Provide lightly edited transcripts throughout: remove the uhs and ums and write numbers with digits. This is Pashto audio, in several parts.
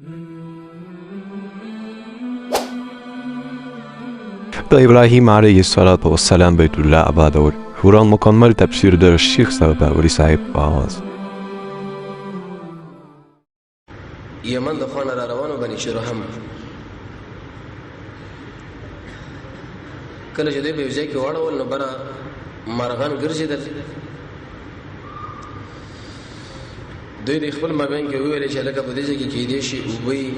د ابراهیم علیه السلام بیت الله آبادول. قرآن مکمل تفسیر در شیخ سرداوری صاحب په आवाज. یمن د خوانه را روانو بني شرهم کله چې دوی به ځای کې واړول نو بره مرغان ګرځېدل. دوی د خپل مابین کې ویل چې لکه په دې ځای کې کېدې شي وبوي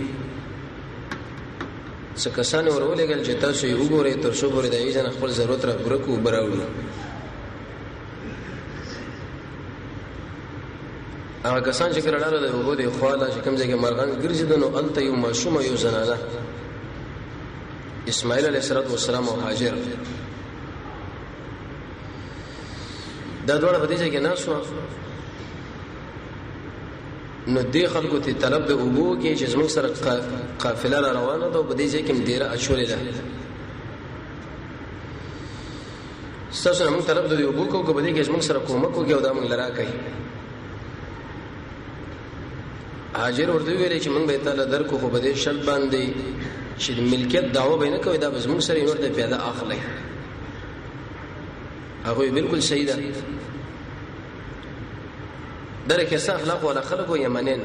څه کسان ورولېږل چې تاسو یې وګورئ تر څو پورې د هغې ځای نه خپل ضرورت را پوره کړو اوبه راوړو. هغه کسان چې کله لاړل د اوبو د خواله چې کوم ځای کې مرغان ګرځېدل نو هلته یو ماشوم یو زنانه اسماعیل علیه السلام او هاجر دا دواړه په دې ځای کې ناست وه. نو دې خلکو ته طلب د اوبو کې چې زموږ سره قافله را روانه ده او په دې ځای کې دیره اچولې ده ستاسو نه موږ طلب د اوبو کوو که په دې کې زموږ سره کومک وکړي او دا موږ له راکوي. هاجر ورته وویلې چې موږ به یې تاله درکو خو په دې شرط باندې چې د ملکیت دعوه به یې نه کوئ دا به زموږ سره یې نور ته پیاده اخلئ. هغوی بالکل صحیح ده دره کې څه اخلاق والا خلک و یمنین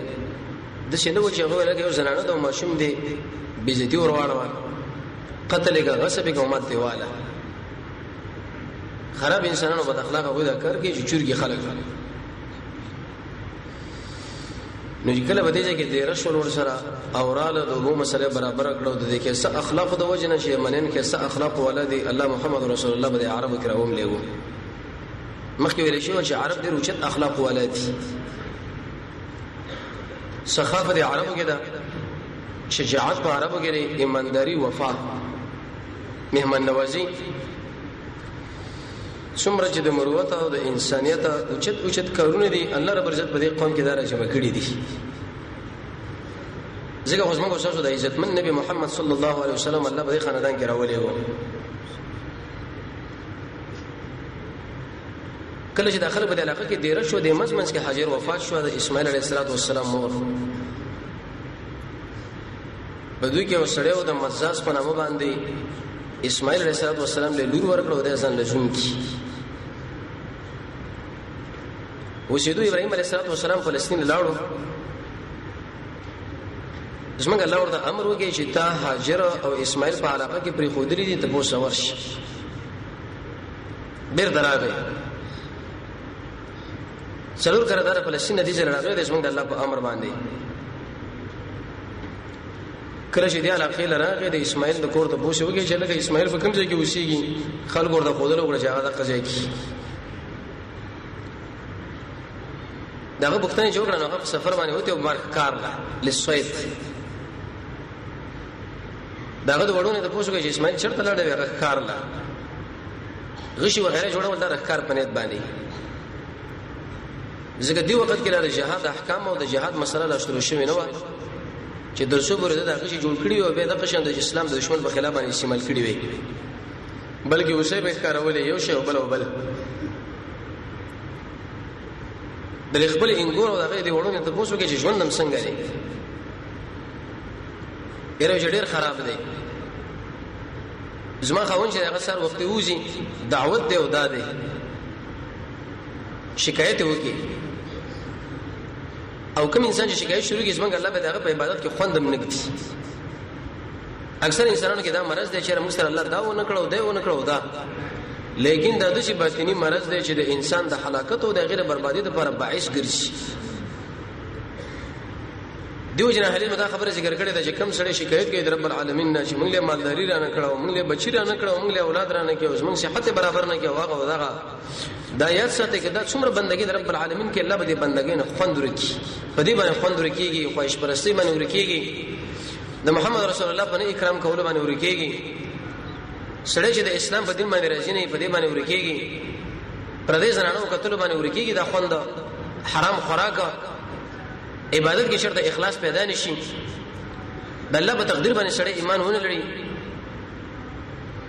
داسې نه و چې هغوی لکه یو زنانه ده او ماشوم دی بېزتي ور واړوه قتل یې کړه غصب یې کړه او مات دې واله. خراب انسانانو بد اخلاق هغوی دا کار کوي چې چورګي خلک نو چې کله به دې ځای کې دیره شول ورسره او راله د اوبو مسلې برابره کړه او د دې کې څه اخلاقو د وجې نه چې یمنین کې څه اخلاق والا دي الله محمد رسول الله به د عربو کې راوملېږو. مخکې ویل شوي چې عرب ډېر اوچت اخلاق والا دي. سخافت د عربو کې ده شجاعت په عربو کې دی ایمانداري وفا مهمان نوازي څومره چې د مروت او د انسانیت اوچت کارونه دي الله رب عزت په دې قوم کې دا راجمع کړي دي. ځکه خو زموږ استاسو د عزتمن نبي محمد صلی الله علیه وسلم الله په دې خاندان کې راولېږو. کله چې داخله په دې علاقه کې دیره شو د منځ کې هاجر وفات شو د اسماعیل علیه السلام مور په دوی کې یو سړی و د مزاز په نامه باندې اسماعیل علیه السلام له لور ورکړه او د ځان له ژوند کې اوسېدو. ابراهیم علیه السلام فلسطین لاړو. زموږ الله ورته امر وکړي چې تا هاجر او اسماعیل په علاقه کې پرېښودلي دي ته پوسه ورشي بېرته راغی. څلور کاله دا فلسطین نه دې ځای راغلی دی زموږ د الله په امر باندې. کله چې دې علاقې له راغی د اسماعیل د کور ته پوسې وکړي چې لکه اسماعیل په کوم ځای کې اوسېږي خلکو ورته ښودله وکړه چې هغه دغه ځای کې د هغه پوښتنې چې وکړه نو هغه په سفر باندې وتې او ښکار ده للصید د هغه د وړو نه تپوس وکړي چې اسماعیل چېرته لاړی وی هغه ښکار له غشي وغیره جوړول دا د ښکار په نیت باندې. ځکه دې وخت کې د جهاد احکام او د جهاد مسله لا شروع شوې نه وه چې د څو پورې د غشي جوړ کړي او بیا د قشن د اسلام د دشمن په خلاف باندې استعمال کړي وي بلکې اوسې به ښکارولې یو شی او بل د خپل انګور او دغه دی وړونه ته پوښتنه کوي چې ژوند هم څنګه دی یره ډېر خراب دی. زما خاون چې هغه سر وخت وځي دعوت دی او داده شکایت وکي او کوم انسان چې شکایت شروع کوي زمونږ الله به دغه په عبادت کې خوندم نګدي. اکثر انسانانو کې دا مرض دی چې موږ سره الله دا و نه کړو دی و نه کړو دا لیکن دا د شي باطنی مرض دی چې د انسان د هلاکت او د غیر بربادي لپاره باعث ګرځي. دیو جنا حلیل دا خبره ذکر کړې ده چې کم سړی شکایت کوي د رب العالمین نه چې موږ له مالداري را نه کړو موږ له بچی را نه کړو موږ له اولاد را نه کړو موږ صحت برابر نه کړو هغه ودغه دا یاد ساتي چې دا څومره بندګي د رب العالمین کې الله به دې بندګۍ نه خوند ورکړي په دې باندې خوند ورکړي خواهش پرستی باندې ورکړي د محمد رسول الله باندې اکرام کول باندې ورکړي سړی چې د اسلام په دین باندې راځي نه په دې باندې ورکړي پردیس زنانو کتل باندې ورکړي دا خوند حرام خوراک عبادت کې شرط اخلاص پیدا نشي د الله په تقدیر باندې سړی ایمان ونه لري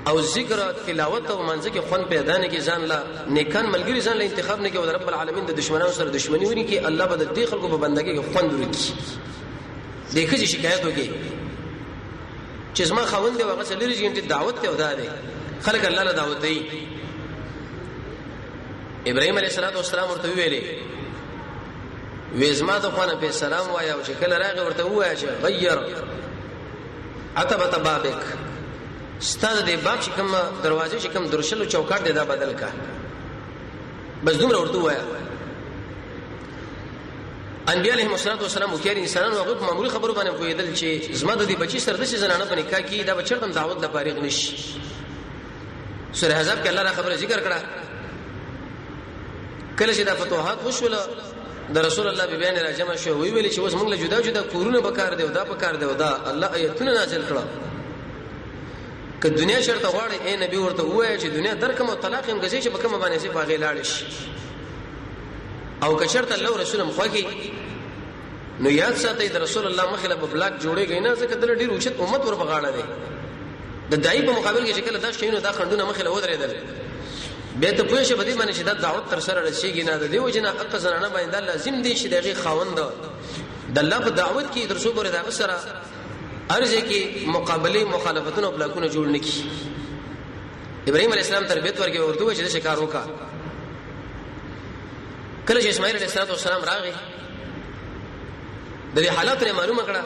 او ذکر تلاوت او منځ کې خوان پیدا نه کې ځان لا نیکان ملګری ځان لا انتخاب نه کې او رب العالمین د دشمنانو سره دشمنی ونی کې الله به د دې خلکو په بندګۍ کې خوند ورکړي دیکھه چې شکایت وکي چې زما خاوند دی هغه سره لري چې دعوت ته ودا دی خلک الله له دعوت دی ابراهيم عليه السلام ورته ویلي وېزما ته خوانه په سلام وایا او چې کله راغی ورته وایا چې غیر عتبه بابک ستاسو د باب چې کوم دروازه چې کوم درشل او چوکاټ دی دا بدل کا بس دومره ورته وایا انبیاء علیهم السلام او کېر انسانانو هغه معمولی خبرو باندې پوهیدل چې زما د دې بچی سره د زنانه په نکاح کې دا بچړم دعوت د فارغ نشي سورہ احزاب کې الله را خبره ذکر کړه کله چې دا فتوحات وشوله د رسول الله بیان را جمع شو وی ویل چې اوس موږ له جدا جدا کورونه بکار دی او دا بکار دی او دا الله آیتونه نازل کړه که دنیا شرط غواړي اے نبی ورته وایي چې دنیا درکم او طلاق هم غزي چې بکم باندې سي باغې لاړ شي او که شرط الله او رسول هم خوږي نو یاد ساتي د رسول الله مخله په بلاک جوړيږي نه ځکه د ډیر اوچت امت ور بغاړه دی د دای په مقابل کې چې کله دا شینو دا خندونه مخله ودرېدل به ته پوه شې بده باندې چې دا دعوت تر سره رسیږي نه د دیو جنا حق زنانه باندې لازم دي چې دغه خاوند د الله په دعوت کې درسو بره دا سره ارزه کې مقابله مخالفتونه او بلاکونه جوړ نکي ابراهيم عليه السلام تربيت ورکه ورته چې شکار وکا کله چې اسماعیل علیه السلام راغی د دې حالات نه معلومه کړه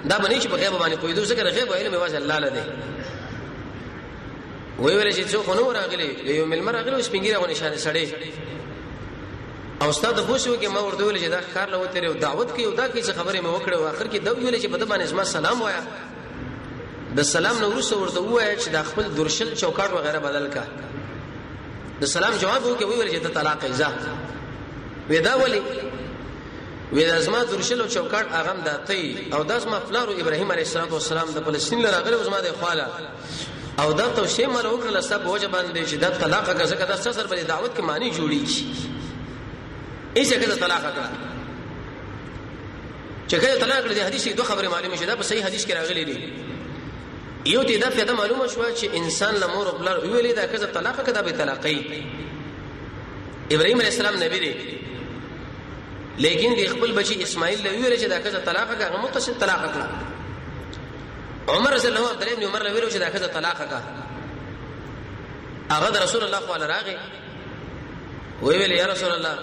دا باندې چې په غیب باندې پوهیدو څنګه غیب علم واځ الله لده وی ویل چې څو خنو راغلی یو ملمر راغلی او سپینګیره غو نشانه سړی او استاد بوسو کې ما ورته ویل چې دا کار له وته او دعوت کې او دا کې څه خبره مې وکړه او اخر کې دا ویل چې په باندې اسما سلام وایا د سلام نو ورسره ورته وایا چې د خپل درشل چوکاټ وغیرہ بدل کا د سلام جواب وکړي ویل چې ته طلاق ایزا ودا ولی ودا اسما درشل او چوکاټ اغم داتي او داس ما فلارو ابراهيم عليه السلام د فلسطین لراغله او زما د خواله او دا توشی مال وکړه سب وجه باندې چې دا طلاق غزه کده سر په دعوت کې معنی جوړیږي ایسه کده طلاق کړه چې کله طلاق لري حدیث دوه خبره معلومه شوه دا په صحیح حدیث کې راغلي دي یو ته دا پیدا معلومه شوه چې انسان لمور او بلر ویلې دا کده طلاق کده به طلاقي ابراهيم عليه السلام نبی دی لیکن د خپل بچي اسماعیل له ویل چې دا کده طلاق هغه متصل طلاق کړه عمر رضی الله عبد الله بن عمر ویلو چې دا کده طلاق کا هغه رسول الله صلی الله علیه ویل یا رسول الله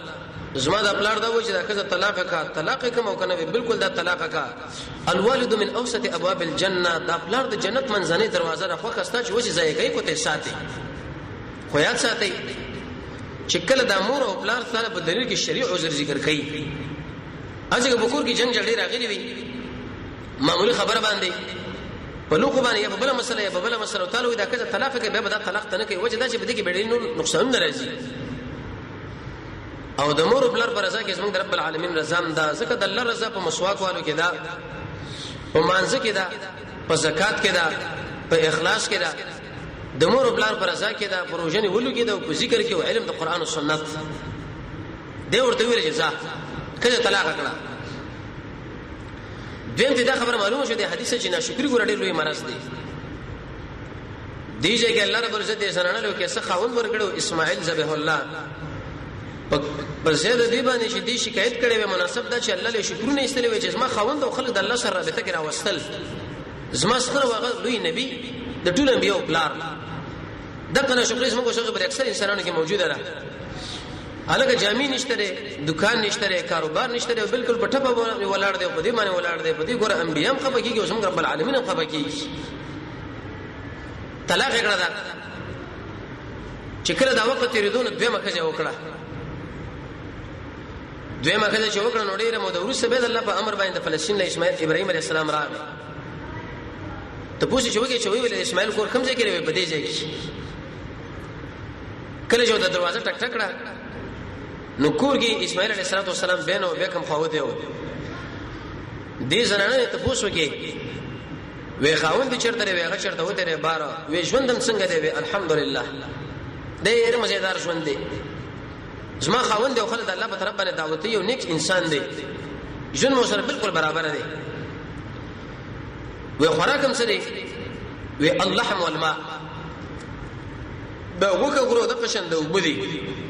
زما دا پلار دا و چې دا کده طلاق کا طلاق کوم او کنه بالکل دا طلاق کا الوالد من اوسط ابواب الجنه دا پلار د جنت منځنۍ دروازه راخوا کستا چې وځي ځای کوي کوته ساتي خو یاد ساتي چې کله د امور او پلار سره په دلیل کې شریع عذر ذکر کوي اځه بکور کې جنگ جړې راغلي وي معمولی خبره باندې په لوخ باندې یا په بل مسله یا په بل مسله تعالی دا کله طلاق کې به دا طلاق تنه کوي وجه دا چې بده کې ډېر نقصان ناراضي او د مور بلر پر رضا کې زموږ رب العالمین رضا ده ځکه د الله رضا په مسواک والو کې دا په مانځ کې دا په زکات کې دا په اخلاص کې دا د مور بلر پر رضا کې دا پروژنې ولو کې دا په ذکر کې او علم د قران او سنت دی ورته ویل جزاء کله طلاق کړه دیم ته دا خبر معلومه شوه د حدیث چې ناشکری ګور ډېر لوی مرز دی دیږي کې الله رب عزت دې سنانه له کې څه خاوند ورګړو اسماعیل ذبح الله پر زیاده دی باندې چې دی شکایت کړي وي مناسب دا چې الله له شکرونه ایستلې وي چې زما خاوند او خلک د الله سره رابطه کې راوستل زما سره واغ لوی نبی د ټول انبیو پلار دغه ناشکری زموږ شغه بر اکثر انسانانو کې موجوده ده الګ جامع نشته دکان نشته کاروبار نشته بالکل پټه په ولاړ دی په دې باندې ولاړ دی په دې ګور انبيام خبر کیږي او څنګه رب العالمین خبر کیږي طلاق کړه دا چې کله دا وخت تیریدون دوه مکه وکړه دوه مکه چې وکړه نو ډیره مو د ورسره به الله په امر باندې فلسطین له اسماعیل ابراهيم عليه السلام راغی ته پوښتنه چې وکړي چې ویل اسماعیل کور کوم ځای کې وي په دې ځای کې کله چې د دروازه ټک ټک کړه نو کورګي اسماعیل علیه السلام بینو بیکم خواوته و دې زنانه ته پوښتنه وکړي وی خاوند چرته وی هغه چرته وته لري بار وی ژوندم څنګه دی وی الحمدلله ډېر مزیدار ژوند دی زما خاوند او خلک الله په طرف باندې دعوتي او نیک انسان دی ژوند مو سره بالکل برابر دی وی خوراکم سره وی اللحم والماء دا وګه غرو د قشن د وبدي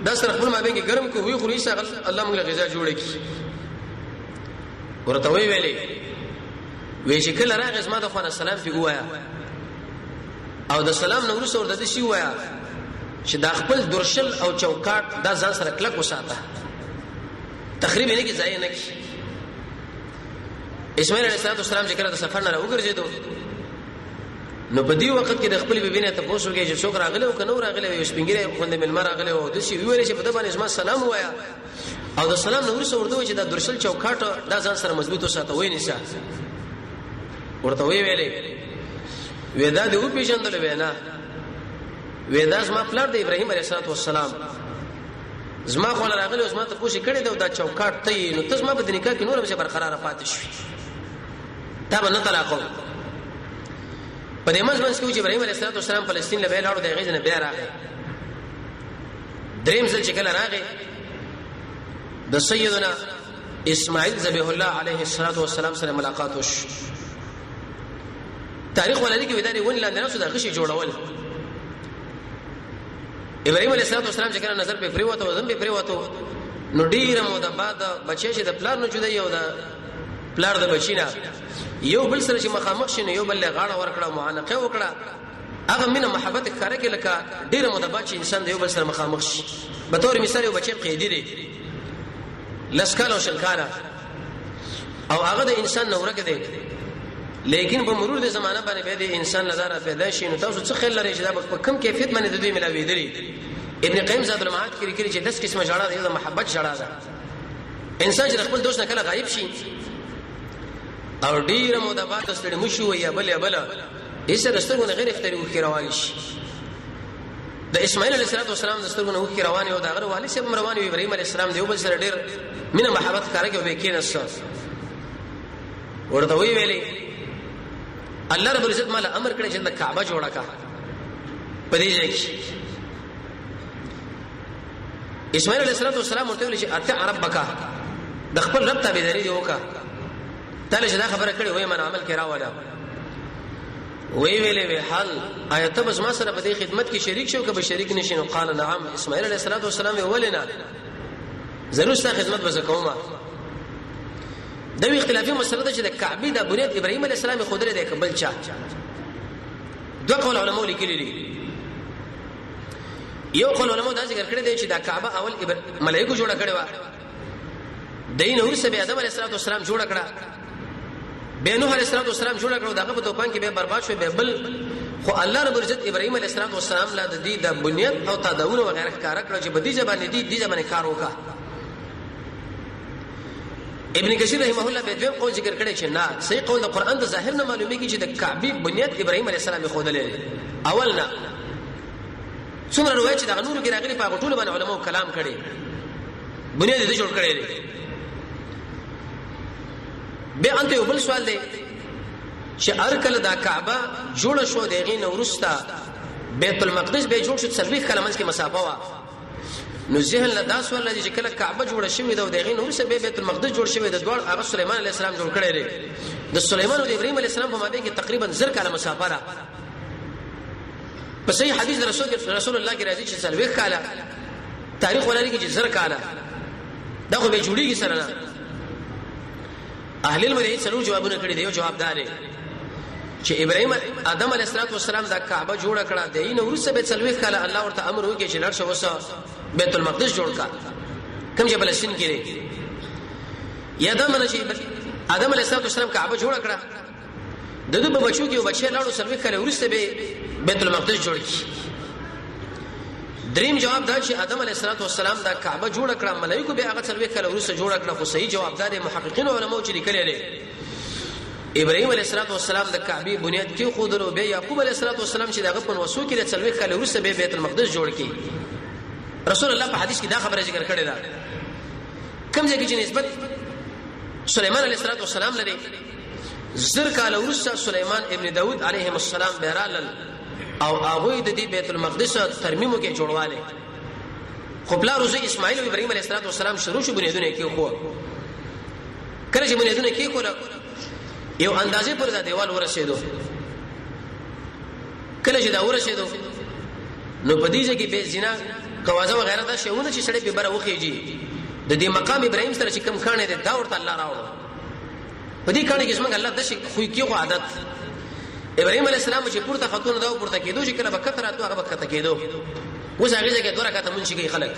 دا سره خپل ما بینګ ګرم کو وی خوري سره الله موږ غذا جوړه کی ورته وی ویلې وی چې کله راغی زما د خو سلام پی وایا او د سلام نو ورسره ورته شي وایا چې د خپل درشل او چوکاټ دا ځان سره کلک وساته تقریبا نه کې ځای نه کی اسماعیل علیه السلام چې کله د سفر نه راوګرځیدو نو په دې وخت کې د خپل بیبینه ته پوښتنه کوي چې څوک راغلی او کنه راغلی وي سپینګری خوند ملمر راغلی او د شي ویل چې په دې باندې اسما سلام وایا او د سلام نو ورسره ورته چې د درشل چوکاټ دا ځان سره مضبوط وساته وای نشه ورته ویلې ودا دې او پیژندل وینا ودا زما پلار د ابراهیم علیه السلام زما خو راغلی او زما ته پوښتنه کړې دا چوکاټ ته نو تاسو ما په دنیا کې نور هم برقرار پاتې شو دا به نه طلاقو په دې مزمنس کې چې ابراهيم عليه السلام فلسطین له ویلاړو د غیزنه بیا راغی دریم ځل چې کله راغی د سیدنا اسماعیل ذبیح الله علیه السلام سره ملاقات وش تاریخ ولادي کې وداري ون لاندې نفسه د غشي جوړول ابراهيم عليه السلام چې کله نظر په پریوته او ذنب پریوته نو ډیره مو د بعد بچی چې د پلار نه جوړي یو د پلار د بچینا یو بل سره چې مخامخ شنه یو بل غاړه ورکړه معانقه وکړه هغه مینه محبت ښکاره کې لکه ډیره مدبا چې انسان د یو بل سره مخامخ شي به تور مثال یو بچی قیدی دی لسکاله او شلکاله او هغه د انسان نورګه دی لیکن په مرور د زمانہ باندې به د انسان لدار پیدا شي نو تاسو څه خیال لرئ چې دا په کم کیفیت باندې د دوی ملاوي دي ابن قیم زاد المعاد کې لیکلي چې 10 قسمه جړه دی د محبت جړه ده انسان چې خپل دوست نه کله غایب شي او ډیره مدبا د ستړي مشو یا بل ایسه د سترګو نه غیر افتری وکي روان شي د اسماعیل علیه السلام د سترګو نه وکي روان او د غره والي سب روان ابراهيم علیه السلام دی بل سره ډیر مینه محبت کارګه به کې نس ورته وی ویلي الله رب العزت مال امر کړی چې د کعبه جوړه کا پدې ځای کې اسماعیل علیه السلام ورته ویل چې اته ربک د خپل رب تابعداري دی وکا تاله چې دا خبره کړې وای من عمل کې راوړا وی ویلې وی حل آیت بس ما سره په دې خدمت کې شریک شو که شریک نشي نو قال نعم اسماعیل علیه السلام ولنا ضرور ستاسو خدمت وزکوما دا وی اختلافي مسله ده چې د کعبه د بنیاد ابراهيم عليه السلام خودره ده قبل چا دوه قول علماء لیکلي دي یو قول علماء دا ذکر کړی دی چې دا کعبه اول ملائکه جوړه کړې و دین ورسره به آدم عليه السلام جوړه کړه به نوح عليه السلام جوړه کړو دغه په توپان کې به برباد شو به بل خو الله رب عزت ابراهيم عليه السلام لا د دې د بنیاد او تداول وغیرہ کار کړو چې بدی ځبانه دي ځبانه کار وکا ابن کثیر رحمه الله به دویم قول ذکر کړی چې نه صحیح قول د قران د ظاهر نه معلومیږي چې د کعبه بنیاد ابراهيم عليه السلام خو دلې اولنا څومره روایت د نور کې راغلي په ټول باندې علماء کلام کړي بنیاد دې جوړ کړي به انته یو بل سوال دی چې ارکل دا کعبه جوړ شو دغه نورستا بیت المقدس به جوړ شو څلوي کلمنس کې مسافه وا نو ذهن له داس ول چې کله کعبه جوړه شوې ده دغه نورسته به بیت المقدس جوړ شوې ده دوړ هغه سليمان عليه السلام جوړ کړی دی د سليمان او ابراهيم عليه السلام په مابین کې تقریبا زر کاله مسافه را په صحیح حدیث رسول الله کې راځي چې څلوي کاله تاریخ ولري کې زر کاله دا خو به جوړیږي سره نه اهل علم دې څلور جوابونه کړی دی یو جواب دار چې ابراهيم ادم عليه السلام دا کعبه جوړه کړه دی نو ورسره به څلوي کاله الله ورته امر وکړي چې لړ شو وسه بیت المقدس جوړ کا کوم چې فلسطین کې دی یا دا منه چې ادم علیه السلام کعبه جوړ کړه دغه په بچو کې یو بچی لاړو سروي کړي ورسته به بیت المقدس جوړ کی دریم جواب دا چې ادم علیه السلام دا کعبه جوړ کړه ملائکه به هغه سروي کړي ورسته جوړ کړه خو صحیح جواب دار محققین علماء چې لیکلي دي ابراهيم عليه السلام د کعبه بنیاد کې خود ورو به یعقوب عليه السلام چې دغه په وسو کې د سروي کړي ورسته به بیت المقدس جوړ کی رسول الله په حدیث کې دا خبره ذکر کړې ده کوم ځای کې چې نسبت سليمان عليه السلام لري زر کال ورسره سليمان ابن داود عليه السلام بهرال او هغه د دې بیت المقدس ترمیمو کې جوړواله خو بلا روزي اسماعیل او ابراهيم عليه السلام شروع شو بنیادونه کې خو کله چې بنیادونه کې کول یو اندازې پر دا دیوال ورسېدو کله چې دا ورسېدو نو په دې ځای کې به زنا قوازه وغیرہ دا شیونه چې سړی به بره وخیږي د دې مقام ابراهيم سره چې کم خانه ده دا ورته الله راوړو په دې کانه کې څنګه الله د شي خو کیو عادت ابراهيم عليه السلام چې پورته خاتون دا پورته کېدو چې کله بکته راتو هغه بکته کېدو اوس هغه ځکه دوه رکعات مونږ شي خلک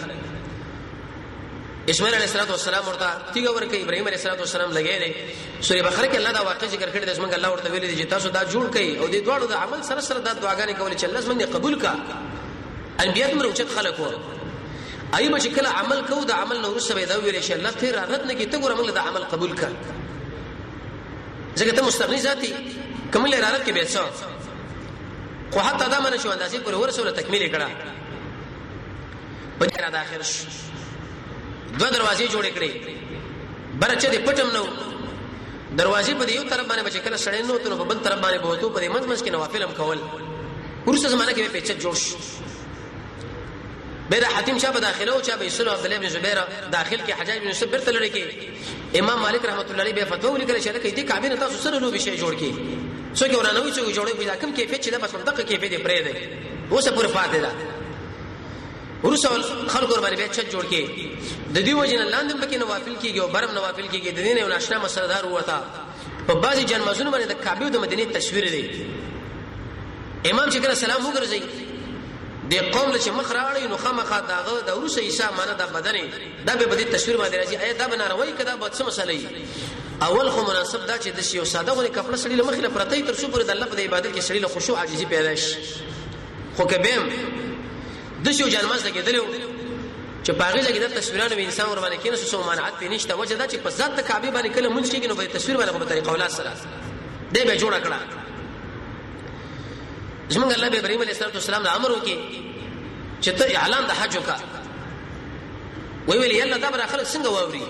اسماعیل علیه السلام ورته تیګه ورکه ابراهيم علیه السلام لګی دی سورې بقره کې الله دا واقع ذکر کړی د څنګه الله ورته ویلي چې تاسو دا جوړ کړئ او دې دوړو د عمل سره سره دا دعاګانې کول چې الله زمونږ قبول کا انبیاء مرو چې خلک وو ایبه چې کله عمل کوو د عمل نور سره دا ویل شي الله ته رات نه کې ته ګور موږ د عمل قبول کا ځکه ته مستغنی ذاتی کومل ارادت کې بیسو خو حتی دا منه شو اندازې پر ورسوله تکمیل کړه په دې را داخل شو دوه دروازې جوړې کړې برچې د پټم نو دروازې په یو طرف باندې بچ کله سړې نو ته په بل طرف باندې بوته په منځ منځ کې نوافل هم کول ورسره زمانہ کې په چت جوش بيد حاتم شاه داخله او چا به سلو عبد الله بن زبير داخل کې حجاج بن يوسف برته لړ کې امام مالک رحمت الله علیه به فتوا ولیکل چې لکه دې کعبه تاسو سره نو به شی جوړ کې څوک ورانوي څوک جوړي په کوم کیفیت چې دا بس منطقه کیفیت پرې ده اوسه پوره فاتحه ده ورسول خلق ور باندې چت جوړ کې د دې وجنه لاندې پکې نوافل کېږي او برم نوافل کېږي د دې نه ناشنا مسردار وتا په بعضي جن مزونه باندې د کعبه د مدینه تصویر دی امام چې کله سلام وګرځي د قوم چې مخ راړي نو خامخا داغه د ورسې عیسی معنی د بدن دا به بدی تصویر باندې راځي اې دا بنا روي کدا به څه مسله اول خو مناسب دا چې د یو ساده غونې کپړه سړی له مخې له پرتې تر څو پر د الله په عبادت کې سړی له خشوع عاجزي پیدا شي خو کبم د شو جنماز کېدلو چې پاغه ځکه د تصویرانو انسان ور باندې کینې سو مانعات پینشته وجه دا چې په ذات د کعبه باندې کله مونږ کېږي نو په تصویر باندې په طریقه اولاد سره دې به جوړ کړه زمونږ الله به ابراهيم عليه السلام د امر وکي چې ته اعلان د حج وکړه وی ویل یلا دا بر خلک څنګه واوري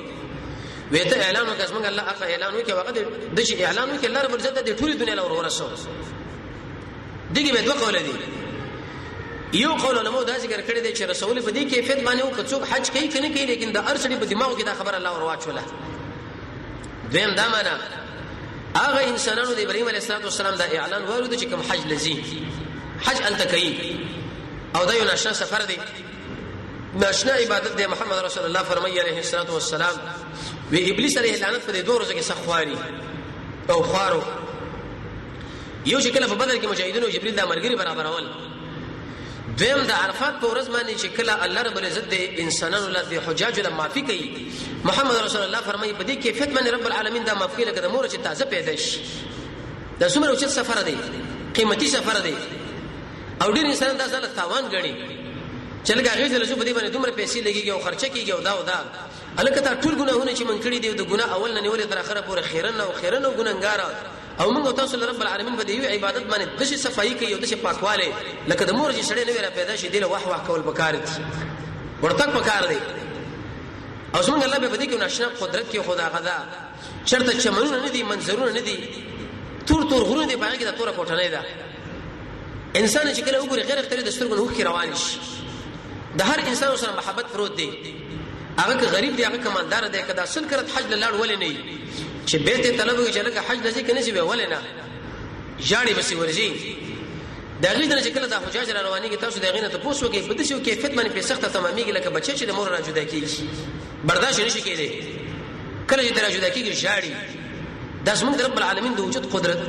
وې ته اعلان وکړه زمونږ الله هغه اعلان وکي وخت د شي اعلان وکي الله رب عزت د ټولي دنیا له ورسو دغه به دوه قول دي یو قول علماء دا ذکر کړی دی چې رسول په دې کیفیت باندې او کڅوب حج کوي کنه کوي لیکن د ارشدي په دماغ کې دا خبر الله ورواچوله دویم دا معنا هغه انسانانو د ابراهيم عليه السلام دا اعلان ورود چې کوم حج لذي حج انت کوي او دا یو ناشنا سفر دی ناشنا عبادت دی محمد رسول الله فرمایي عليه الصلاه والسلام وی ابلیس علیه لعنت په دې دوه ورځې کې سخواري او خوارو یو شکل په بدر کې مجاهدینو جبريل دا مرګري برابر اول دویم د عرفات په ورځ باندې چې کله الله رب العزت د انسانانو له حجاج له معافي کوي محمد رسول الله فرمایي په دې کیفیت باندې رب العالمین دا معافي لکه د مور چې تازه پیدا شي دا څومره اوچت سفر دی قیمتي سفر دی او ډیر انسان دا ځل تاوان غړي چې لکه هغه ځل چې په دې باندې دومره پیسې لګيږي او خرچه کیږي او دا الکه تا ټول ګناهونه چې من کړی دی د ګناه اول نه نیولې تر اخره پورې خیرن او ګناګار او موږ تاسو رب العالمین په دې عبادت باندې د شي صفائی کوي او د شي پاکواله لکه د مور چې سړی نه ویرا پیدا شي دی له واه کول پکار دي ورته پکار دی او څنګه الله به دې کې ناشنا قدرت کې خدا غدا چرته چمنونه نه دي منظرونه نه دي تور غرونه دي باندې دا تور کوټه نه ده انسان چې کله وګوري غیر اختیاري د سترګو نوخ کې روان شي د هر انسان سره محبت پروت دی هغه غریب دی هغه کماندار دی کدا اصل کرت حج لاړ ولې نه چې بیت طلب کې چې لکه حج لږه کني چې ولې نه ژاړي بس ورځي دا غي د چې کله د حجاج رواني کې تاسو د غینه ته پوښتنه کوي په دې شو کیفیت باندې په سخته تماميږي لکه بچي چې د مور را جدا کیږي برداشت نشي کېدی کله چې درا جدا کیږي ژاړي د اسمن رب العالمین د وجود قدرت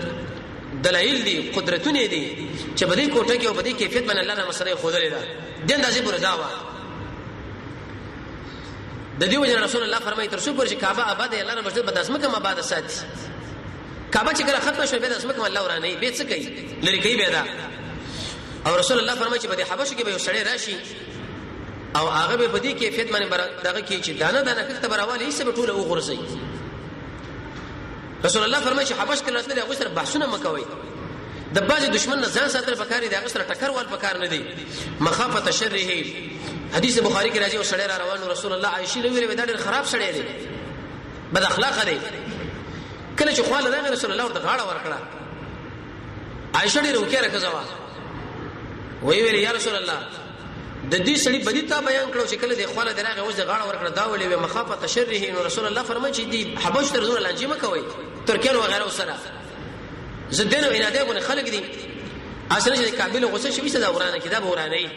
دلایل دي قدرتونه دي چې په دې کوټه کې او په دې کیفیت باندې الله تعالی مسله خو درې ده دین داسې پر داوا د دې وجه رسول الله فرمایي تر څو پر چې کعبه آباد الله رب عزت بداسمه کوم آباد ساتي کعبه چې کله ختم شوه به داسمه کوم الله ورانه به څه کوي لری کوي به دا او رسول الله فرمایي چې په دې حبشه کې به سړی راشي او هغه به په دې کیفیت باندې دغه کې چې دانه کته براواله یې سبه ټوله وغورځي رسول الله فرمایي چې حبش کې راتلل هغه سره بحثونه مکوي د باز دشمن نه ځان ساتل پکاري د هغه سره ټکر وال پکار نه دی مخافه شره حدیث بخاری کې راځي او سړی را روان رسول الله عائشہ لوي وی دا ډېر خراب سړی دی بد اخلاق دی کله چې خواله دا رسول الله ورته غاړه ورکړه عائشہ ډېر وکړه کزوا وی ویل یا رسول الله د دې سړي بدی تا بیان کړو چې کله د خواله دراغه اوس د غاړه ورکړه دا ولې مخافه شره نو رسول الله فرمایي چې دی حبش تر زور لانجه مکوي ترکیان وغیرہ وسره زدنو اناده غو خلق دي اصل چې کابل غوسه شوي صدا ورانه کې دا ورانه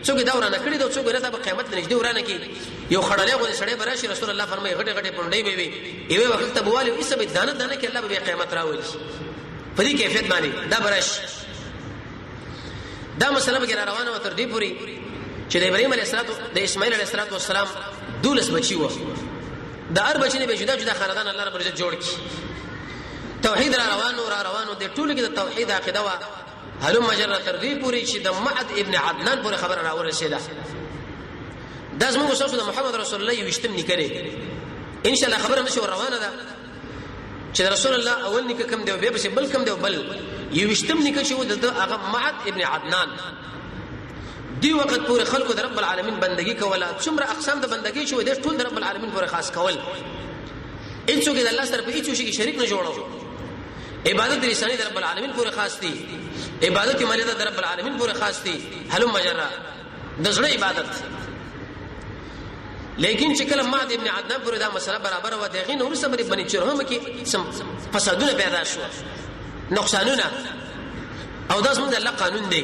څوک دا ورانه کړی دا څوک راته په قیامت نږدې ورانه کی یو خړلې غو سړی براشي رسول الله فرمایي غټه غټه پونډې وي ایوه وخت ته بواله ایسه به دانه دانه کې الله به قیامت راوړي په دې کیفیت باندې دا براش دا مسله به روانه و تر دې پوری چې د ابراهيم عليه السلام د اسماعیل عليه السلام دولس بچي و د هر بچی نه به جدا جدا خاندان الله رب عزت جوړ کی توحید را روانو د ټولو کې د توحید عقیده وا هلو مجره تر دې پوری چې د معد ابن عدنان پورې خبر را ورسېده دا زموږ شخص د محمد رسول الله یوشتم نکړي ان شاء الله خبره نشو روانه ده چې رسول الله اول نک کم دی به بل کم دی بل یوشتم نک چې د هغه معد ابن عدنان دی وخت پورې خلکو د رب العالمین بندگی کوله څومره اقسام د بندگی شو د ټول د رب العالمین پورې خاص کول انڅو کې د الله سره په هیڅ شي کې شریک نه جوړو عبادت لسانی د رب العالمین پورې خاص دي عبادت مالی د رب العالمین پورې خاص دي هلو مجرا د زړه عبادت لیکن چې کله ماد ابن عدنان پورې دا مسله برابر و دغه نور سره بني چرهم کې فسادونه پیدا شو نقصانونه او دا زموږ د الله قانون دی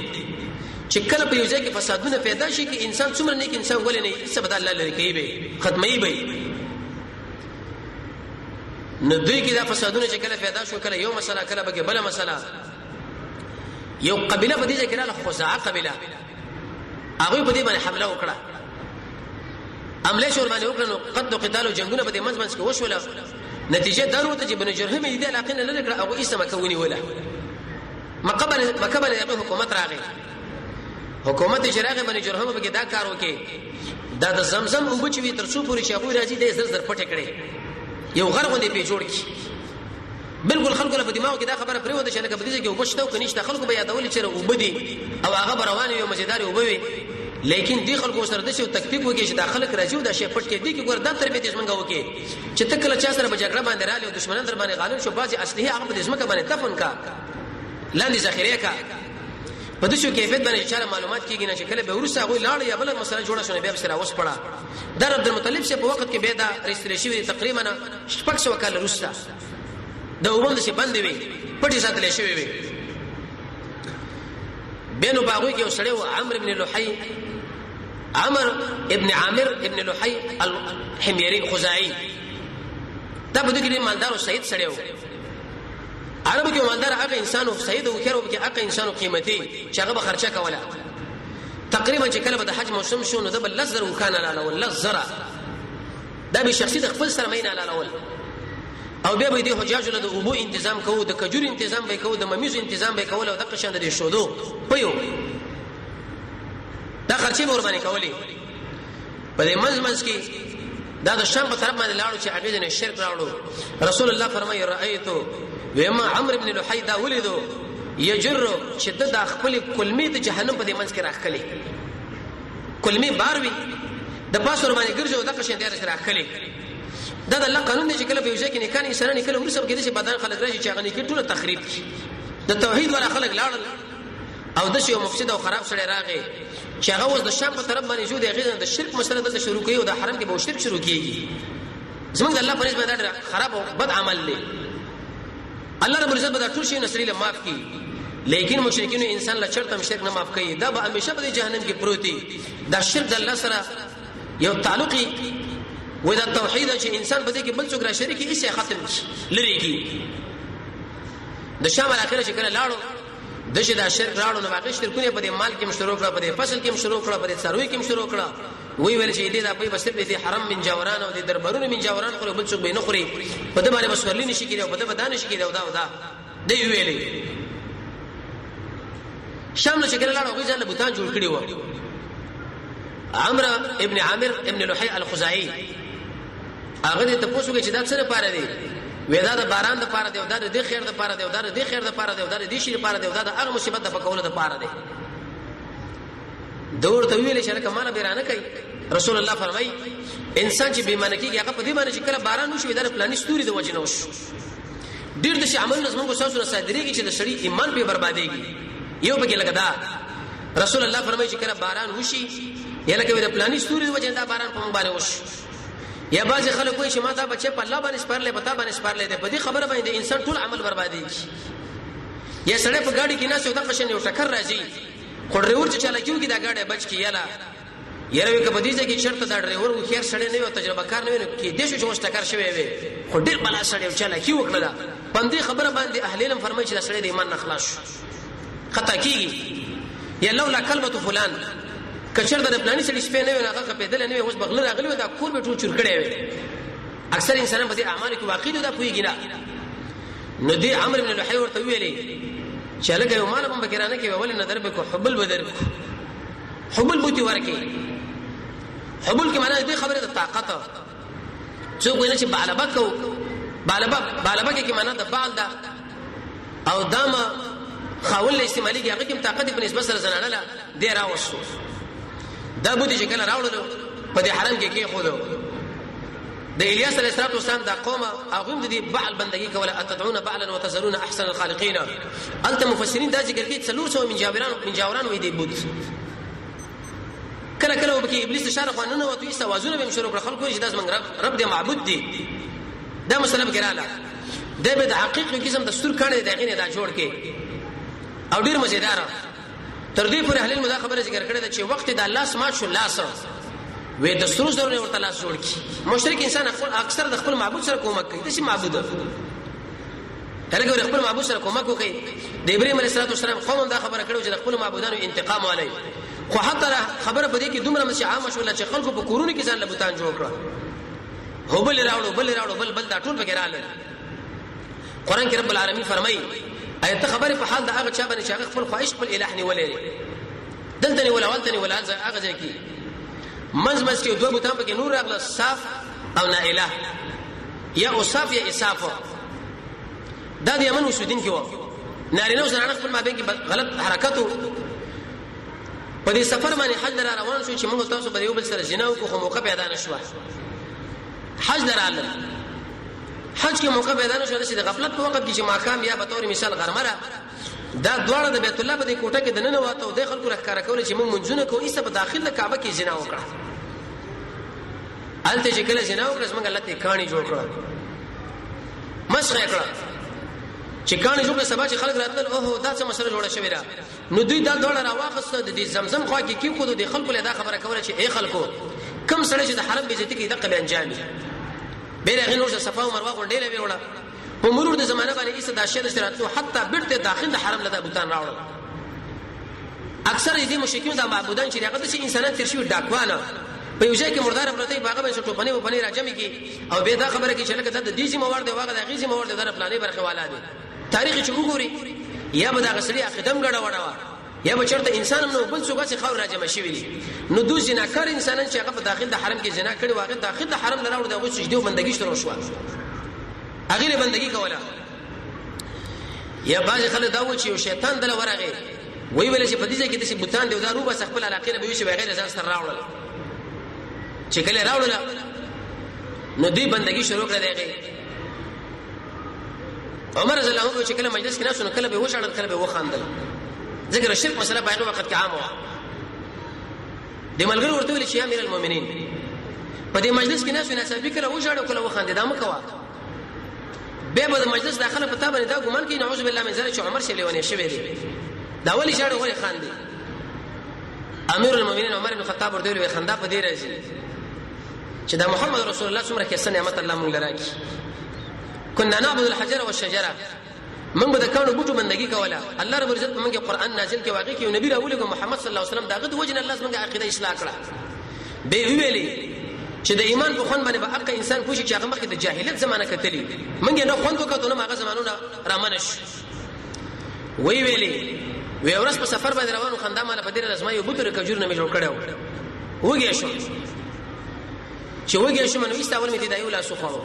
چې کله په یو ځای کې فسادونه پیدا شي کې انسان څومره نیک انسان ولې نه سبد الله لري کوي به ختمي به نو دوی کې دا فسادونه چې کله پیدا شو کله یو مسله کله به بل مسله یو قبيله په دې ځای کې له خزاعه قبيله هغه په دې باندې حمله وکړه عمله شور باندې وکړو قد قتال او جنگونه په دې منځ کې وشول نتیجه دا وروته چې بن جرهم دې علاقې نه لګړه او اسمه کوي ولا مقبل یې حکومت راغی حکومت شراغه بن جرهم به دا کار وکي دا د زمزم او بچوي تر څو پوری چې ابو راځي د زر پټه کړي یو غرغونې په جوړ کی بالکل خلکو له دماغ کې دا خبره پرې وده چې لکه په دې کې وبشتو کنيشته خلکو به یادول چې وبدي او هغه روان یو مزیدار وبوي لیکن دی خلکو سره د شو تکلیف وکي چې داخله راځي او دا شی پټ کې دي کې ګور د تربیت څنګه وکي چې تکله چا سره بجګړه باندې رااله او دشمنان در باندې غالب شو بازي اصلي هغه په دې ځمکه باندې دفن کا لاندې ذخیره کا په دې شو کیفیت باندې چې معلومات کیږي نه چې کله به ورسره غوي لاړ یا بل مسله جوړه شونه بیا سره اوس پړه در عبد المطلب سے په وخت کې به دا ريستریشن تقریبا شپږ سو کال وروسته د وبند شي بند وي پټي ساتل شوی وي بینو باغوي کې وسړیو عمرو ابن لحي عمر ابن عامر ابن لحي الحميري خزاعي دا په دې کې مالدار او سید سړیو عربو کې مالدار هغه انسان او سید او خیر او کې هغه انسان قیمتي چې هغه خرچه کوله تقریبا چې کله د حج موسم شو نو د بل لزر وکانه لاله ولا زرا دا به شخصي د خپل سره مینه لاله ول او بیا به دي حجاج له د ابو تنظیم کوو د کجور تنظیم به کوو د ممیز تنظیم به کوو او د قشند دي شودو پيو دا خرچي به ور باندې کولی په دې منځ کې دا د شام په طرف باندې لاړو چې هغه نه شرک راوړو رسول الله فرمایي رأيتو وما عمرو ابن لحي دا ولیدو یجر شدت خپل کلمې د جهنم په دې منځ کې راخلي کلمې باروي د پاسور باندې ګرځو د قشن دې راخلي دا د الله قانون دی چې کله په یو ځای کې نکاح انسان نه کله ورسره کې د بدن خلک راځي چې هغه کې ټول تخریب د توحید ولا خلک لاړل او د شی مفسد او خراب سره راغی چې هغه اوس د شام په طرف باندې جو دی غیر د شرک مسله د شروع کوي او د حرم کې به شرک شروع کیږي زمونږ الله په نسبت دا خراب او بد عمل دی الله رب العزت به ټول شی نسری له معاف کی لیکن مشرکین انسان لا چرته شرک نه معاف کوي دا به همیشه په جهنم کې پروت دی دا شرک د الله سره یو تعلقي و دا توحید چې انسان بده کې بل څوک را شریک یې ختم لري کی د شامل اخر چې کله لاړو د شه دا شرک راړو نو واقع شرکونه په دې مال کې مشروع کړه په دې فصل کې مشروع کړه په دې ثروي کې مشروع کړه وی ویل چې دې دا په بس دې حرم من جاوران او دې دربارونو من جاوران خو بل څوک به نه خوري په دې باندې مسولین نشي کېږي په دې بدانه شي کېږي او دا دی ویلې شامل چې کله لاړو غوځل بوتان جوړ کړی و عمرو ابن عامر ابن لحي الخزاعي هغه ته پوښتنه چې دا څه لپاره دی ودا د باران د پاره دی او د خیر د پاره دی او د خیر د پاره دی او د شي لپاره دی او د هغه مصیبت د پکوله د پاره دی دور ته ویل شرک مال بیرانه کوي رسول الله فرمای انسان چې بیمانه کیږي هغه په دې باندې چې کله باران وشي د پلاني ستوري د وجنه وش ډیر د شي عمل نظم کو ساسو صادریږي چې د شری ایمان په برباديږي یو به کې لګدا رسول الله فرمای چې کله باران وشي یا لکه د پلاني ستوري د وجنه دا باران په مونږ باندې وش یا بعض خلک کوئی چې ما دا بچي په الله باندې سپارلې پتا باندې سپارلې ده په دې خبره باندې انسان ټول عمل بربادي یا سړی په ګاډي کې نه څو د قشن یو ټکر راځي خو ډرایور چې چالاکیو کې دا گاډي بچ کی یالا یره کبدیزه کې شرط دا ډرایور و خیر سړی نه و تجربه کار نه و کې دیشو چې مستقر شوی وي خو ډیر بلا سړی چالاکی وکړه باندې خبره باندې اهل علم فرمایي چې سړی د ایمان نه خلاص خطا کیږي یا لولا کلمه فلان کچر د پلاني سړي شپې نه هغه پیدل نه اوس بغل راغلی دا کور به ټول چور کړي وي اکثر انسانان په دې اعمال کې واقع دي دا پويږي نه نو دې عمرو بن لحي ورته ویلي چې لکه یو مال په بکرانه کې ول نظر به کو حبل بدر حبل بوتي ورکی حبل کې معنی دې خبره د طاقت څوک ویني چې بالبک کې معنی د بال دا او دما خاول استعمالي کې هغه کې طاقت په نسبت سره زنانه لا دی راوښو دا بوتي چې کله راوړل په دې حرم کې خودو د الیاس علیه السلام دا قوم هغه د دې بعل بندگی کوله اتدعون بعلا وتذرون احسن الخالقین انت مفسرین دا ذکر کې 300 من جاوران وې دې بوت کله کله وبکې ابلیس اشاره قانون او توي توازن به مشرو خلکو چې داس من رب دې معبود دي دا مسله کړه دا به د حقیقي قسم دستور کړي دا غینه دا جوړ کې او ډیر مزیدار تر دې پورې اهل المذاق خبره ذکر کړه چې وخت د الله سمات شو لاس وې دستور ضروري ورته لاس جوړ کی مشرک انسان اکثر د خپل معبود سره کومک کوي د شي معبود هغه خپل معبود سره کومک کوي د ابراهيم عليه السلام قوم دا خبره کړو چې د خپل معبودانو انتقام والي خو حتی خبره بده کې دومره مشه عام شول چې خلکو په کورونو کې ځان له بوتان جوړ کړ هو بل راوړو بل دا ټول پکې رااله قران کې رب العالمین فرمایي ایت خبره په حال دا هغه چا باندې چې هغه خپل خواهش خپل الہ نه ولې دلته ولا ولته ولا هغه ځکه مز کې دوه بوتان پکې نور راغله صاف او نا الہ یا اوصاف یا اساف دا د یمن وسودین کې و نارینه زنانه خپل مابین کې غلط حرکتو په دې سفر باندې حج لرا روان شو چې موږ تاسو په یو بل سره جناو کو موقع پیدا نشو حج لرا حج کې موقع پیدا نشو چې د غفلت په وخت کې چې ماقام یا به تور مثال غرمره دا دواړه د بیت الله په دې کوټه کې د نن واته او د خلکو راکاره کول چې موږ منځونه کو ایسه په داخله کعبه کې جنا وکړه الته چې کله جنا وکړه څنګه الله ته کہانی جوړ کړه مسخه کړه چې کہانی جوړه سبا چې خلک راتل اوه دا څه مسله جوړه شوې را نو دوی دا ډول راواخصه د دې زمزم خوا کې خود د خلکو له دا خبره کوله چې اے خلکو کم سره چې د حرم بیزتی کې دغه انجام بیره غنور صفا او مروه غونډې ویروړه په مرور د زمانه باندې ایسه د شر سراتو حتی بیرته داخل د حرم لدا بوتان راوړل اکثر دې مشرکین د معبودان چې هغه د انسانان تر شي ډاکوانه په یو ځای کې مردار پرته باغ باندې ټوپنی و پنی راجمي کی او به دا خبره کې چې لکه د دیجی موارد واغه د غیزي موارد د پلانې برخه والا دي تاریخ چې وګوري یا به دا غسړي اقدم غړا وډا یا به چرته انسان نو بل څه غسي خور راجمه شي وي نو دوی جناکار انسانان چې هغه په داخل د حرم کې جنا کړي واغه داخل د حرم لراوړ د غوښ سجده بندګي شروع شو اغه بندگی کوله یا باز خلک دا و چې شیطان دل ورغه وی ویل چې په دې کې د بوتان دی دا رو بس خپل علاقې نه به وي بغیر ځان سره راوړل چې کله راوړل نو دې بندگی شروع کړه دیغه عمر رضی الله عنه چې کله مجلس کې ناسو کله به وشاړل کله به وخاندل ذکر شرک مسله په هغه وخت کې عام و د ملګرو ورته ویل چې امیر المؤمنین په دې مجلس کې ناسو نه سبي کله وشاړل کله وخاندل دا مکوا به د مجلس داخله پتا باندې دا ګمان کوي نعوذ بالله من ذلک چې عمر شي لیونه شوی دی دا ولی شاړو ولی خان دی امیر المؤمنین عمر بن خطاب ورته ویل خندا په دې راځي چې دا محمد رسول الله څومره کې نعمت الله مونږ لراکی كنا نعبد الحجر والشجره من بده کانو بوټو بندگی کوله الله رب عزت مونږه قران نازل کې واقع کې نبی راولې محمد صلی الله علیه وسلم داغه د وجه الله څنګه عقیده اصلاح کړه به ویلې چې د ایمان په خون باندې به حق انسان کوشي چې هغه مخکې د جاهلیت زمانہ کتلی منګه نه خوند وکړو نو هغه زمانونه رامنش وی ویلې وی ورس په سفر باندې روانو خندا مال په دې رسمه یو بوتره کجور نه مې جوړ کړو وګیا شو چې وګیا شو منو ایستاول مې دی یو لا سو خړو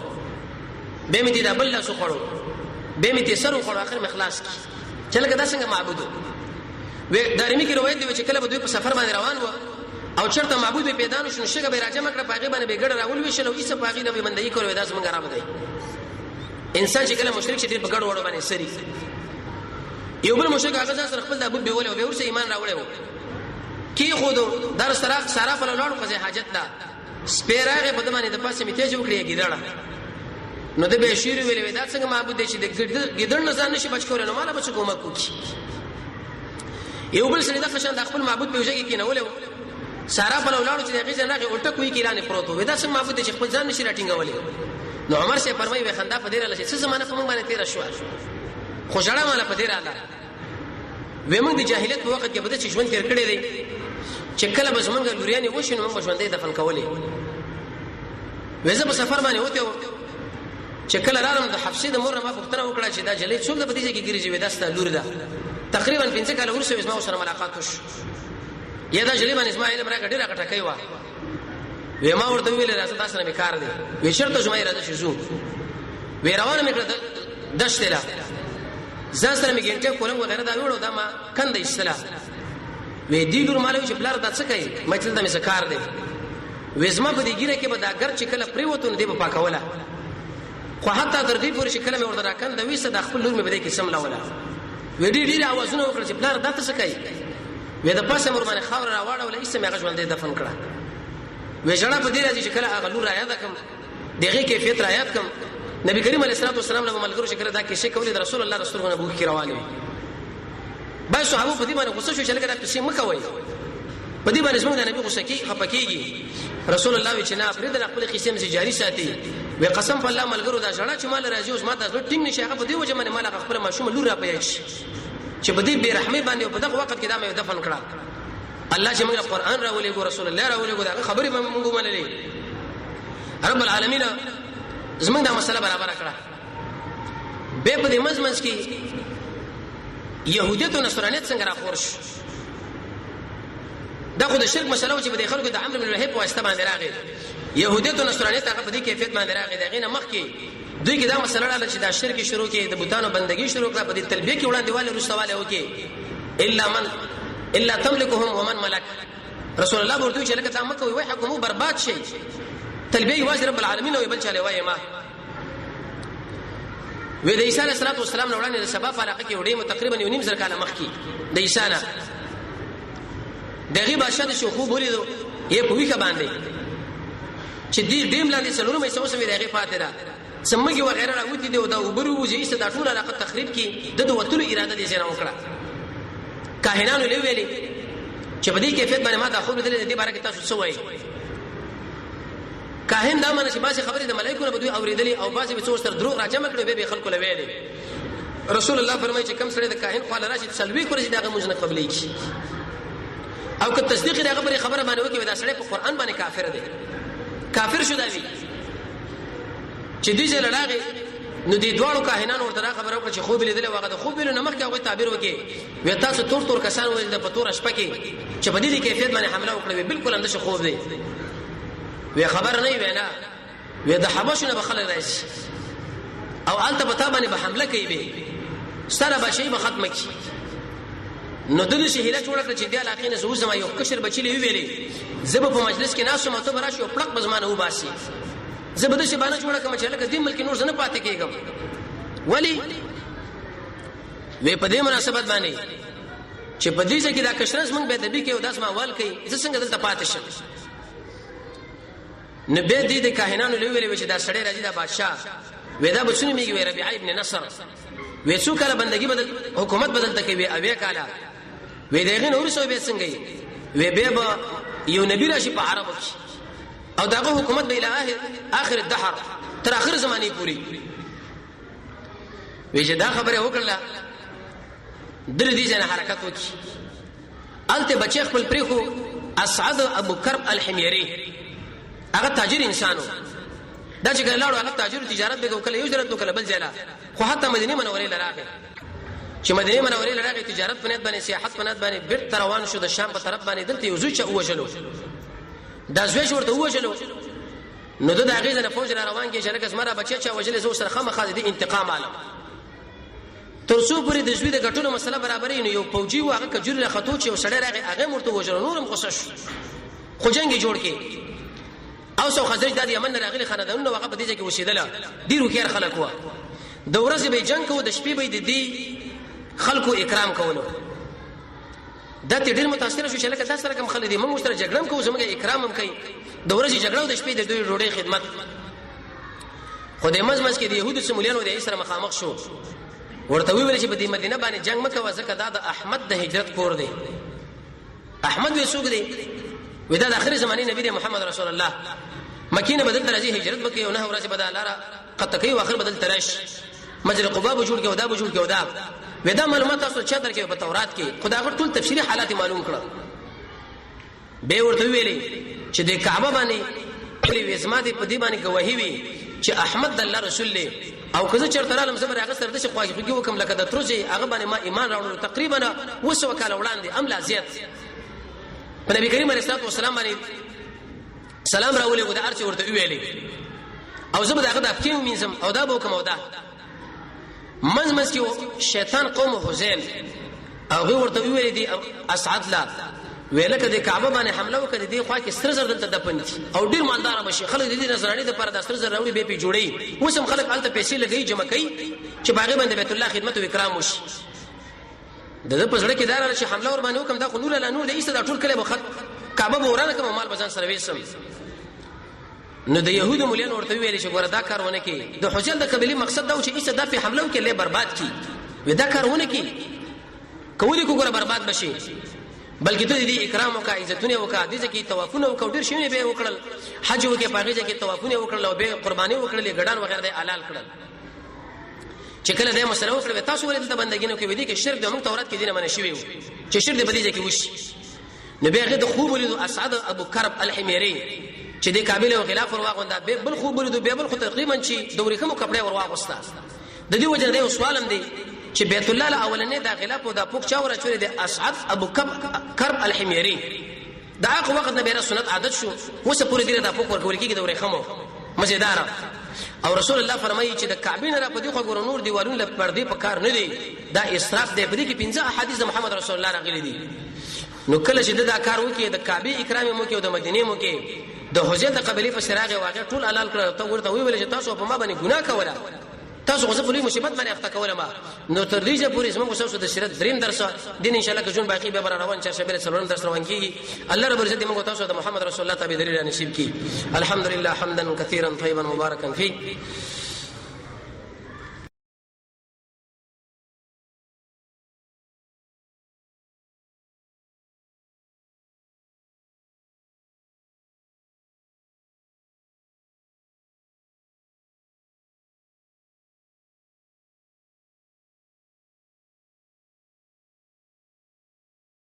به مې دی دا بل لا سو خړو به مې تیسرو خړو اخر مخلاص کی چې لکه دا څنګه معبود وی دارمی کې روایت دی چې کله به دوی په سفر باندې روان و او چرته معبود به پیدا نشو شګه به راځه مکړه پاغي باندې به ګډ راول وشلو ایسه پاغي نه به بندګي کولو داس مونږ را بدای انسان چې کله مشرک شي په ګډ وړو باندې سری یو بل مشرک هغه ځان خپل د ابو به ولې به ورسې ایمان راوړیو کی خودو در سره سارا په لاړو قضې حاجت دا سپیراغه په دمانه د پاسه میته جوړ کړی ګیدړه نو د به شیر ویلې دا څنګه معبود دی چې د ګیدړ نه ځان نشي بچ کول نو مالا بچ کومه کوي یو بل سره د خشن د خپل معبود په وجه کې کینولې سارا په لاړو چې دغه ځنه کې الټه کوي کیرانه پروت وي دا څنګه معبود چې خپل ځان نشي راټینګولې نو عمر سے فرمایي وي خندا په دې رااله چې څه زمانہ په موږ باندې تیر شو خو جړه مال په دې رااله ومن د جاهلیت په وخت کې بده چې ژوند تیر کړی دی چې کله به زمونږ لوريانې وشي نو موږ ژوندې دفن کولې وېزه په سفر باندې وته چې کله راغلم د حفصې د مور نه ما پوښتنه وکړه چې دا جلې څوک د بدیږي کې ګریږي وې داسته لور ده تقریبا 15 کال ورسره اسماء سره ملاقات وش یا دا جلې باندې اسماعیل مرګ ډیره کټه کوي وې ما ورته ویل راځه تاسو نه کار دی وې شرط زما راځه شزو وې روانه مې کړه دشته لا ځان سره مې ګنټه کولم وغیرہ دا ویړو دا ما کنده استلا وې دې ډور مالوي چې بلار دا څه کوي مچل دا مې سکار دی وې زما په دې ګیره کې به دا ګر چې کله پریوتون دی په پاکوله خو حتی تر دې پورې چې کله مې ورته راکنده وې صد خپل لور مې بده کې سم لاوله وې ډېر اوازونه وکړ چې بلار دا څه کوي وې د پاسه مور باندې خاور راوړه ولې ایسه مې غژوندې دفن کړه وې جړه په دې راځي چې کله هغه لور را یاد کم دغه کیفیت را یاد کم نبی کریم علیه الصلاه والسلام له ملګرو شکر دا کې شي کولې د رسول الله رسول الله ابو کې روانه با صحابه په دې باندې غوسه شو چې لکه دا څه مکوي په دې باندې څنګه نبی غوسه کې خپکیږي رسول الله چې نه پرې د خپل قسم سي جاری ساتي وې قسم په الله ملګرو دا جړه چې مال راځي اوس ماته زړه ټینګ نشي هغه په دې وجه باندې مال خپل ماشوم لور را پیاچ چې په دې بے رحمي باندې په دغه وخت کې دا مې دفن کړه الله چې موږ قرآن راولې ګو رسول الله راولې ګو دا خبرې موږ منلې رب العالمین زمونږ دا مسله برابر کړه به په دې مزمنس کې يهوديت او نصرانيت څنګه راخورش دا خو د شرک مسله و چې په خلکو د عمرو بن لهب واسطه باندې راغی يهوديت او نصرانيت هغه په دې کیفیت باندې راغی دا غینه مخ کې دوی کې دا مسله رااله چې دا شرک شروع کې د بوتانو بندگی شروع کړه په دې تلبیه کې وړاندې والے رسواله وکي الا تملكهم ومن ملك رسول الله ورته چې لکه تاسو کوي وای حکم برباد شي تلبیه واجب رب العالمین او بل چاله وای ما وې د عیسی علیه السلام وړاندې د سبا علاقه کې وړي تقریبا 1.5 زر کاله مخ کې د عیسی نه دغه بادشاہ د شو خوب ولیدو یې په ویخه باندې چې دې ډیم لاندې څلورو مې سوسمې دغه فاتحه سمګي وغیرہ راوتی دی او دا وبرو وځي چې دا ټول علاقه تخریب کې د وتلو اراده دې زنه وکړه کاهنانو له ویلي چې په دې کیفیت باندې ما دا خو دې دې باره کې تاسو څه وایي کاهن دا معنی چې باسي خبرې د ملائکو نه بدوي اوریدلې او باسي به څو ستر دروغ راجمع کړي به خلکو له ویلي رسول الله فرمایي چې کم سره د کاهن خپل راشد سلوي کړی دغه موږ نه قبلې کی او که تصدیق دغه خبره باندې وکي دا سړی په قران باندې کافر دی کافر شو دی چې دې ځل راغی نو دې دوړو کاهنانو ورته خبره وکړه چې خوب لیدل واغه د خوب لیدل نمخ کې هغه تعبیر وکي وې تاسو تور کسان ولې د پتور شپه کې چې په دې کیفیت باندې حمله وکړه بالکل اندشه خوب دی وې خبر نه وینا وې د حبشونه بخل راځي او الته پتا باندې به حمله کوي به سره به شی به ختم کی نو دغه شي هله جوړ کړ چې د علاقې نه زو زما یو کشر بچی لی ویلې زب په مجلس کې ناسو مته براشي او پړق بزمانه وباسي زبده شي باندې جوړ کړم چې لکه دې ملک نور زنه پاتې کېږم ولی وې په دې مناسبت باندې چې په دې ځکه دا کشرز موږ به دبي کې او داس ما وال کوي زه څنګه دلته پاتې شم نبی دې د کاهنانو لوي چې دا سړی راځي دا بادشاہ وې دا بچنی میږي وې ربيعه ابن نصر وې څو کله بندگی بدل حکومت بدل تکي وې اوی کاله وې دغه نور څه به څنګه وې به یو نبی راشي په عربو کې او دغه حکومت به اله اخر الدهر تر اخر زمانه پوری وې چې دا خبره وکړه در دې ځنه حرکت وکړي الته بچی خپل پریخو اسعد ابو کرب الحميري هغه تاجر انسانو دا چې کله لاړو هغه تاجر تجارت به وکړي یو ضرورت وکړي بل ځای خو حتی مدینه منورې لراغه چې مدینه منورې لراغه تجارت په نیت باندې سیاحت په نیت باندې بیرته روان شو د شام په طرف باندې دلته یو ځوچ اوجلو دا زوی ورته اوجلو نو د هغه ځنه فوج را روان کې چې لکه زمره بچی چا وجلې زو سره خامخا دي انتقام عالم تر څو پورې د زوی د غټونو مسله برابرې نو یو فوجي واغه کجور له خطو چې وسړی راغی هغه مرته وجلو نورم غوسه شو خو جنگ جوړ کې او سو خزرج د یمن راغلي خاندانونو هغه په دې ځای کې وسیدله ډیرو خیر خلک و د ورځې به جنگ کوو د شپې به د دې خلکو اکرام کوو دا ته ډیر متاثر شو چې لکه تاسو سره کوم خلک دي موږ سره جګړم کوو زموږ اکرام هم کوي د ورځې جګړه او د شپې د دوی ډوډۍ خدمت خو د مزمز کې د يهودو سمولیانو د اسره مخامخ شو ورته ویل چې په دې مدینه باندې جنگ مکه وځکه دا د احمد د هجرت کور دی. احمد وی سوق دی ودا د اخر زمانه نبی محمد رسول الله مکینه بدل درځي هجرت وکي او نه ورځ بدل لاره قط کوي واخر بدل ترش مجرى قباء بجوړ کې ودا بجوړ کې ودا ودا معلومات تاسو چا درکې په تورات کې خدا غټ ټول تفسیری حالات معلوم کړه. به ورته ویلي چې د کعبه باندې کلی وسما دي په دې باندې گواهی وي چې احمد د الله رسول له او کزه چرته رالم زبر هغه سره د شي خواږي وکم لکه د ترځي هغه باندې ما ایمان راوړل تقریبا وسو کال وړاندې ام لا زیات په نبی کریم علیه الصلاه والسلام باندې سلام راولې و د ارچ ورته ویلي او زبر هغه د افکیم مینزم او دا بو کوم او دا منځ کې شیطان قوم حزیل او ورته ویلي دي اسعد لا ویلکه د کعبه باندې حمله وکړه دی خو کې ستر زر دلته دپن او ډیر مالدار بشي خلک د دې نظرانی د پر د ستر زر راوړي به پی جوړي وسم خلک الته پیسې لګي جمع کوي چې باغې باندې بیت الله خدمت او اکرام وشي. د په سره کې دار چې حمله ور باندې وکم دا خو نور لا نور ایسته دا ټول کله بخت کعبه ورانه کوم مال بزن سره وېسم. نو د يهودو مولان ورته ویل چې ګوره دا کارونه کې د حجل د قبلي مقصد دا و چې ایسته د په حمله کې له برباد کی ودا کارونه کې کولی کو ګوره برباد بشي بلکې ته دې اکرام او کا عزتونه او کا دې ځکه توافونه او ډیر شي به وکړل حج وکي پاغه ځکه توافونه وکړل او به قرباني وکړل ګډان وغیرہ د حلال کړل چې کله دې مسله وکړه تاسو ولې د بندګینو کې ودی کې شرک د موږ تورات کې دینه منه شوی چې شرک دې بدی ځکه وشي. نبی هغه د خوب ولید اسعد ابو کرب الحمیری چې د کابل او خلاف ورواغوندا به بل خوب ولید به بل خو تقریبا چې دوري کوم کپڑے ورواغستا د دې وجه د سوالم دی چې بیت الله الاولنې داخله په د پوک چاور چوري د اسعد ابو کرب الحمیری دا هغه وخت نه بیره سنت عادت شو وسه پوری دی د پوک ورکول کېږي دوري خمو مزیدار او رسول الله فرمایي چې د کعبه نه را پدې خو ګور نور دیوالونه پردې په کار نه دی دا اسراف دی پدې کې 15 احادیث محمد رسول الله راغلي دي. نو کله چې دا کار وکي د کعبه اکرام مو کې او د مدینه مو کې د حجت د قبلي په سراغ واقع ټول حلال کړو ته ورته ویل چې تاسو په ما باندې ګناه کوله تاسو غوښه په لوی مصیبت باندې اخته کوله ما نو تر دې چې پوری زموږ تاسو د شریعت دریم درس دین ان شاء الله که جون باقی به روان چې شبیر سلام درس روان کیږي. الله رب عزت موږ تاسو د محمد رسول الله تابع درې نصیب کړي. الحمدلله حمدا كثيرا طيبا مباركا فيه.